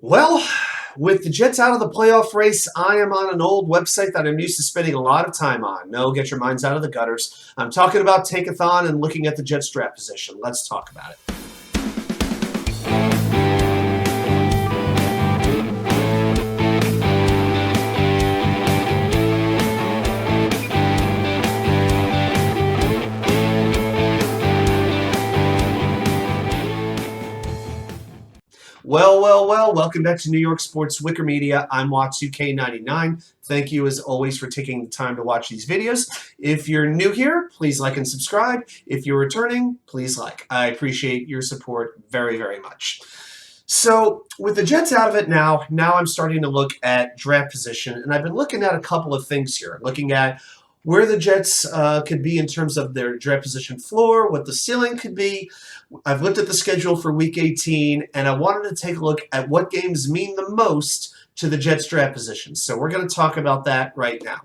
Well, with the Jets out of the playoff race, I am on an old website that I'm used to spending a lot of time on. No, get your minds out of the gutters. I'm talking about tankathon and looking at the Jets draft position. Let's talk about it. Well, welcome back to New York Sports WickerMedia. I'm WickerMedia. Thank you, as always, for taking the time to watch these videos. If you're new here, please like and subscribe. If you're returning, please like. I appreciate your support very, very much. So with the Jets out of it now I'm starting to look at draft position, and I've been looking at a couple of things here. Looking at where the Jets could be in terms of their draft position floor, what the ceiling could be. I've looked at the schedule for Week 18, and I wanted to take a look at what games mean the most to the Jets draft position. So we're going to talk about that right now.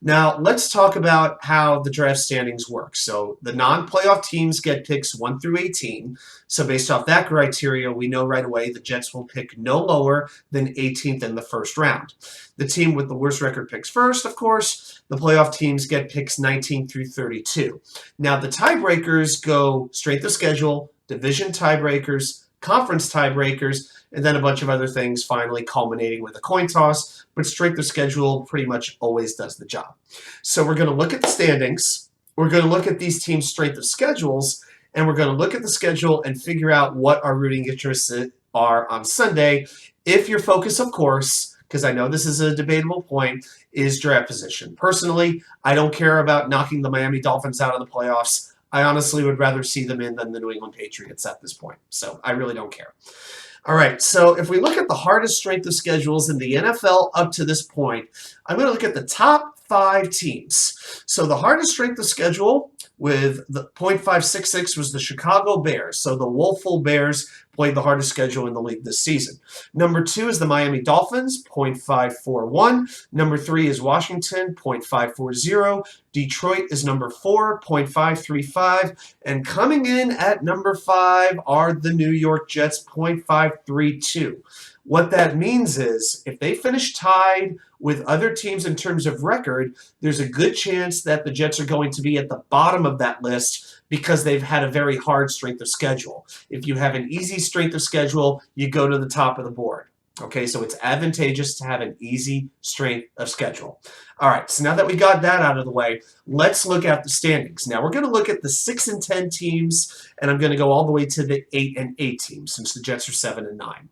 Now, let's talk about how the draft standings work. So the non-playoff teams get picks 1 through 18. So based off that criteria, we know right away the Jets will pick no lower than 18th in the first round. The team with the worst record picks first, of course. The playoff teams get picks 19 through 32. Now, the tiebreakers go strength of schedule, division tiebreakers, conference tiebreakers, and then a bunch of other things, finally culminating with a coin toss. But strength of schedule pretty much always does the job. So we're going to look at the standings. We're going to look at these teams' strength of schedules, and we're going to look at the schedule and figure out what our rooting interests are on Sunday. If your focus, of course, because I know this is a debatable point, is draft position. Personally, I don't care about knocking the Miami Dolphins out of the playoffs. I honestly would rather see them in than the New England Patriots at this point. So I really don't care. All right, so if we look at the hardest strength of schedules in the NFL up to this point, I'm going to look at the top 5 teams. So the hardest strength of schedule with the .566 was the Chicago Bears. So the woeful Bears played the hardest schedule in the league this season. Number 2 is the Miami Dolphins, .541. Number 3 is Washington, .540. Detroit is number 4, .535. And coming in at number 5 are the New York Jets, .532. What that means is if they finish tied with other teams in terms of record, there's a good chance that the Jets are going to be at the bottom of that list because they've had a very hard strength of schedule. If you have an easy strength of schedule, you go to the top of the board. Okay, so it's advantageous to have an easy strength of schedule. All right, so now that we got that out of the way, let's look at the standings. Now we're going to look at the 6 and 10 teams, and I'm going to go all the way to the 8 and 8 teams since the Jets are 7 and 9.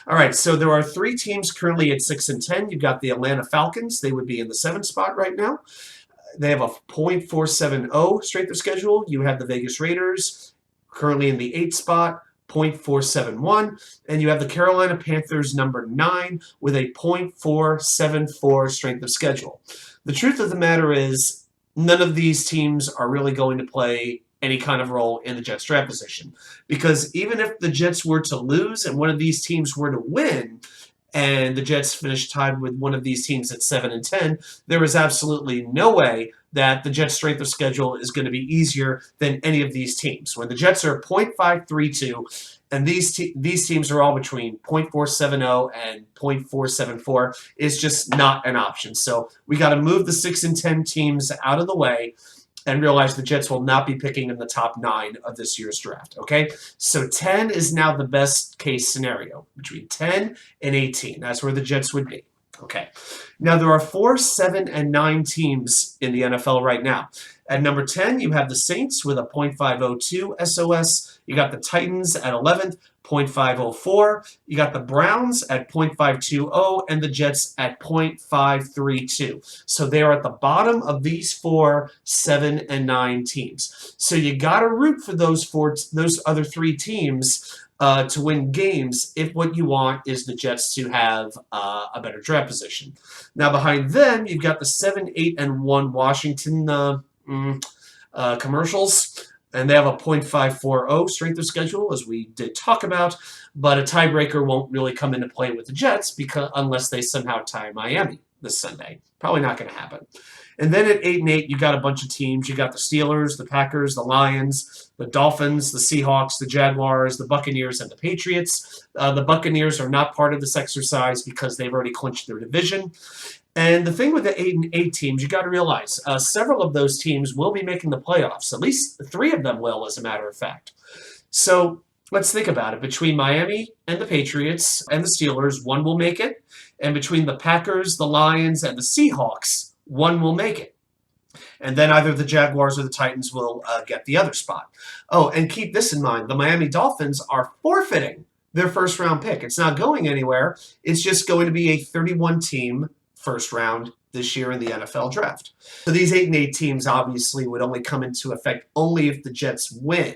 All right, so there are 3 teams currently at 6 and 10. You've got the Atlanta Falcons. They would be in the 7th spot right now. They have a .470 strength of schedule. You have the Vegas Raiders currently in the 8th spot. .471, and you have the Carolina Panthers number 9 with a .474 strength of schedule. The truth of the matter is none of these teams are really going to play any kind of role in the Jets draft position, because even if the Jets were to lose and one of these teams were to win and the Jets finished tied with one of these teams at 7 and 10, there is absolutely no way that the Jets' strength of schedule is going to be easier than any of these teams. When the Jets are .532, and these teams are all between .470 and .474, is just not an option. So we got to move the 6 and 10 teams out of the way and realize the Jets will not be picking in the top 9 of this year's draft, okay? So 10 is now the best case scenario, between 10 and 18. That's where the Jets would be. Okay. Now, there are 4, 7, and 9 teams in the NFL right now. At number 10, you have the Saints with a .502 SOS. You got the Titans at 11th, .504. You got the Browns at .520, and the Jets at .532. So they are at the bottom of these 4, 7, and 9 teams. So you got to root for those other 3 teams to win games if what you want is the Jets to have a better draft position. Now behind them, you've got the 7, 8, and 1 Washington commercials, and they have a .540 strength of schedule, as we did talk about, but a tiebreaker won't really come into play with the Jets unless they somehow tie Miami. this Sunday. Probably not going to happen. And then at 8-8, you got a bunch of teams. You got the Steelers, the Packers, the Lions, the Dolphins, the Seahawks, the Jaguars, the Buccaneers, and the Patriots. The Buccaneers are not part of this exercise because they've already clinched their division. And the thing with the 8-8 teams, you got to realize several of those teams will be making the playoffs. At least 3 of them will, as a matter of fact. So let's think about it. Between Miami and the Patriots and the Steelers, one will make it. And between the Packers, the Lions, and the Seahawks, one will make it. And then either the Jaguars or the Titans will get the other spot. Oh, and keep this in mind. The Miami Dolphins are forfeiting their first-round pick. It's not going anywhere. It's just going to be a 31-team first round this year in the NFL draft. So these 8-8 teams obviously would only come into effect only if the Jets win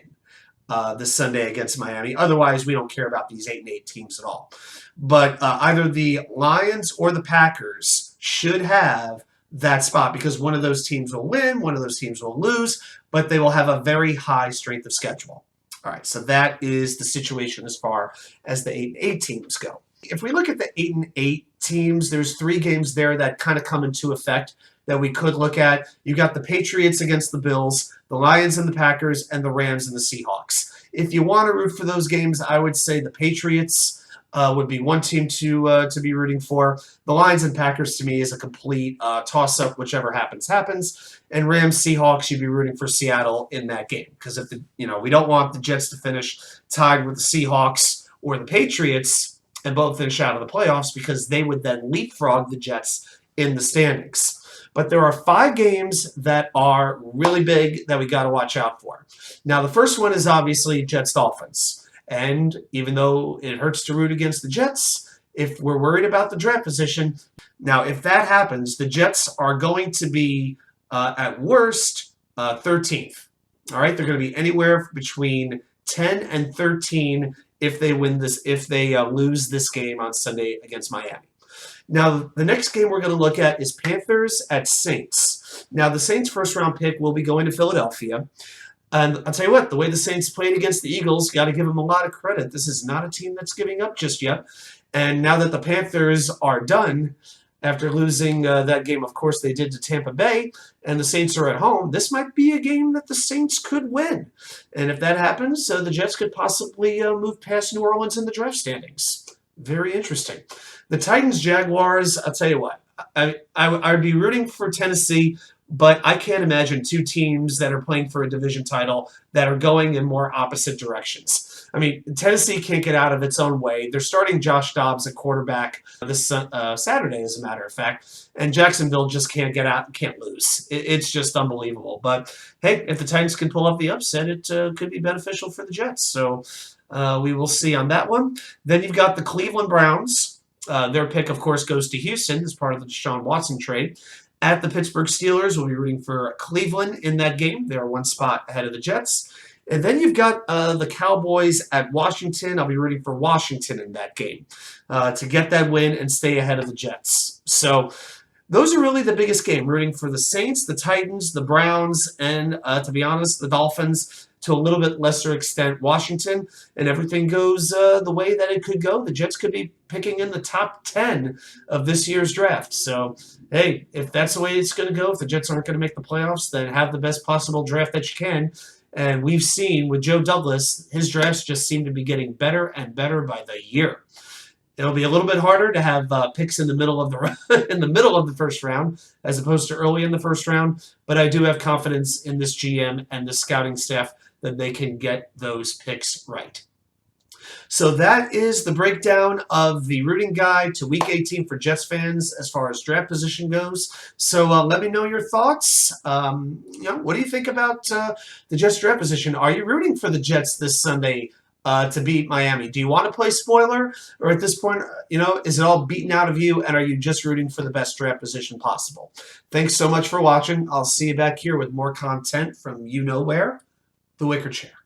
this Sunday against Miami. Otherwise, we don't care about these 8-8 teams at all. But either the Lions or the Packers should have that spot because one of those teams will win, one of those teams will lose, but they will have a very high strength of schedule. All right, so that is the situation as far as the 8-8 teams go. If we look at the 8-8 teams, there's 3 games there that kind of come into effect that we could look at. You got the Patriots against the Bills, the Lions and the Packers, and the Rams and the Seahawks. If you want to root for those games, I would say the Patriots would be one team to be rooting for. The Lions and Packers, to me, is a complete toss-up. Whichever happens, happens. And Rams, Seahawks, you'd be rooting for Seattle in that game because if we don't want the Jets to finish tied with the Seahawks or the Patriots and both finish out of the playoffs because they would then leapfrog the Jets in the standings. But there are 5 games that are really big that we got to watch out for. Now, the first one is obviously Jets-Dolphins. And even though it hurts to root against the Jets, if we're worried about the draft position, now if that happens, the Jets are going to be, at worst, 13th. All right, they're going to be anywhere between 10 and 13 if they win this, if they lose this game on Sunday against Miami. Now, the next game we're going to look at is Panthers at Saints. Now, the Saints' first-round pick will be going to Philadelphia. And I'll tell you what, the way the Saints played against the Eagles, got to give them a lot of credit. This is not a team that's giving up just yet. And now that the Panthers are done, after losing that game, of course, they did to Tampa Bay, and the Saints are at home, this might be a game that the Saints could win. And if that happens, the Jets could possibly move past New Orleans in the draft standings. Very interesting. The Titans-Jaguars, I'll tell you what, I'd be rooting for Tennessee, but I can't imagine 2 teams that are playing for a division title that are going in more opposite directions. I mean, Tennessee can't get out of its own way. They're starting Josh Dobbs at quarterback this Saturday, as a matter of fact, and Jacksonville just can't get out, can't lose. It's just unbelievable. But, hey, if the Titans can pull off the upset, it could be beneficial for the Jets. So we will see on that one. Then you've got the Cleveland Browns. Their pick, of course, goes to Houston as part of the Deshaun Watson trade. At the Pittsburgh Steelers, we'll be rooting for Cleveland in that game. They're 1 spot ahead of the Jets. And then you've got the Cowboys at Washington. I'll be rooting for Washington in that game to get that win and stay ahead of the Jets. So those are really the biggest game, rooting for the Saints, the Titans, the Browns, and, to be honest, the Dolphins, to a little bit lesser extent, Washington. And everything goes the way that it could go. The Jets could be picking in the top 10 of this year's draft. So, hey, if that's the way it's going to go, if the Jets aren't going to make the playoffs, then have the best possible draft that you can. And we've seen with Joe Douglas, his drafts just seem to be getting better and better by the year. It'll be a little bit harder to have picks in the middle of the in the middle of the first round as opposed to early in the first round. But I do have confidence in this GM and the scouting staff that they can get those picks right. So that is the breakdown of the rooting guide to Week 18 for Jets fans as far as draft position goes. So let me know your thoughts. What do you think about the Jets draft position? Are you rooting for the Jets this Sunday to beat Miami? Do you want to play spoiler? Or at this point, is it all beaten out of you and are you just rooting for the best draft position possible? Thanks so much for watching. I'll see you back here with more content from you know where, the Wicker Chair.